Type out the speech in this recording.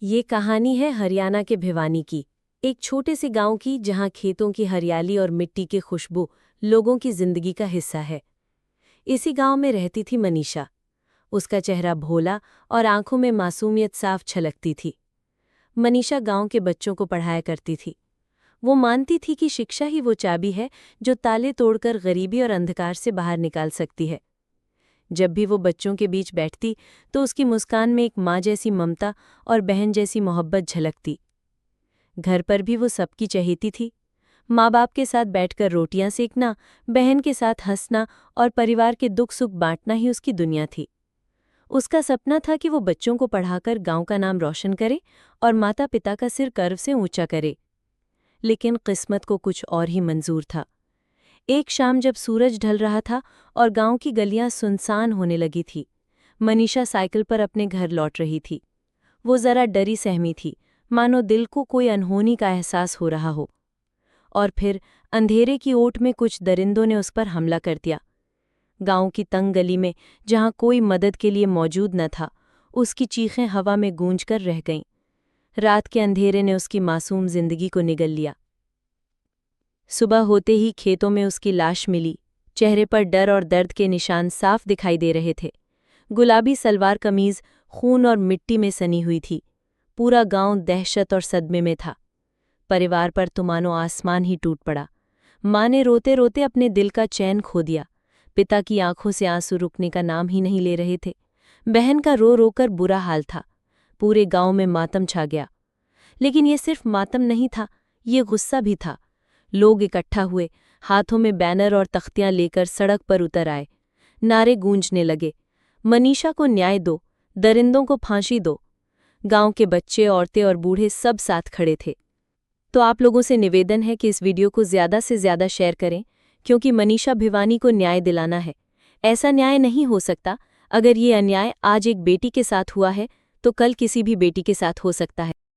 ये कहानी है हरियाणा के भिवानी की। एक छोटे से गांव की जहां खेतों की हरियाली और मिट्टी की खुशबू लोगों की जिंदगी का हिस्सा है। इसी गांव में रहती थी मनीषा। उसका चेहरा भोला और आंखों में मासूमियत साफ छलकती थी। मनीषा गांव के बच्चों को पढ़ाया करती थी। वो मानती थी कि शिक्षा ही वो चाबी है जो ताले तोड़कर गरीबी और अंधकार से बाहर निकाल सकती है। जब भी वो बच्चों के बीच बैठती तो उसकी मुस्कान में एक माँ जैसी ममता और बहन जैसी मोहब्बत झलकती। घर पर भी वो सबकी चहेती थी। माँ बाप के साथ बैठकर रोटियां सेकना, बहन के साथ हंसना और परिवार के दुख सुख बांटना ही उसकी दुनिया थी। उसका सपना था कि वो बच्चों को पढ़ाकर गांव का नाम रोशन करे और माता पिता का सिर गर्व से ऊंचा करे। लेकिन किस्मत को कुछ और ही मंजूर था। एक शाम जब सूरज ढल रहा था और गांव की गलियां सुनसान होने लगी थी, मनीषा साइकिल पर अपने घर लौट रही थी। वो जरा डरी सहमी थी, मानो दिल को कोई अनहोनी का एहसास हो रहा हो। और फिर अंधेरे की ओट में कुछ दरिंदों ने उस पर हमला कर दिया। गांव की तंग गली में, जहां कोई मदद के लिए मौजूद न था, उसकी चीखें हवा में गूंजकर रह गईं। रात के अंधेरे ने उसकी मासूम जिंदगी को निगल लिया। सुबह होते ही खेतों में उसकी लाश मिली। चेहरे पर डर और दर्द के निशान साफ दिखाई दे रहे थे। गुलाबी सलवार कमीज खून और मिट्टी में सनी हुई थी। पूरा गांव दहशत और सदमे में था। परिवार पर तो मानो आसमान ही टूट पड़ा। माँ ने रोते रोते अपने दिल का चैन खो दिया। पिता की आंखों से आंसू रुकने का नाम ही नहीं ले रहे थे। बहन का रो रोकर बुरा हाल था। पूरे गांव में मातम छा गया। लेकिन ये सिर्फ मातम नहीं था, ये गुस्सा भी था। लोग इकट्ठा हुए, हाथों में बैनर और तख्तियां लेकर सड़क पर उतर आए। नारे गूंजने लगे, मनीषा को न्याय दो, दरिंदों को फांसी दो। गांव के बच्चे, औरतें और बूढ़े सब साथ खड़े थे। तो आप लोगों से निवेदन है कि इस वीडियो को ज़्यादा से ज़्यादा शेयर करें, क्योंकि मनीषा भिवानी को न्याय दिलाना है। ऐसा न्याय नहीं हो सकता। अगर ये अन्याय आज एक बेटी के साथ हुआ है तो कल किसी भी बेटी के साथ हो सकता है।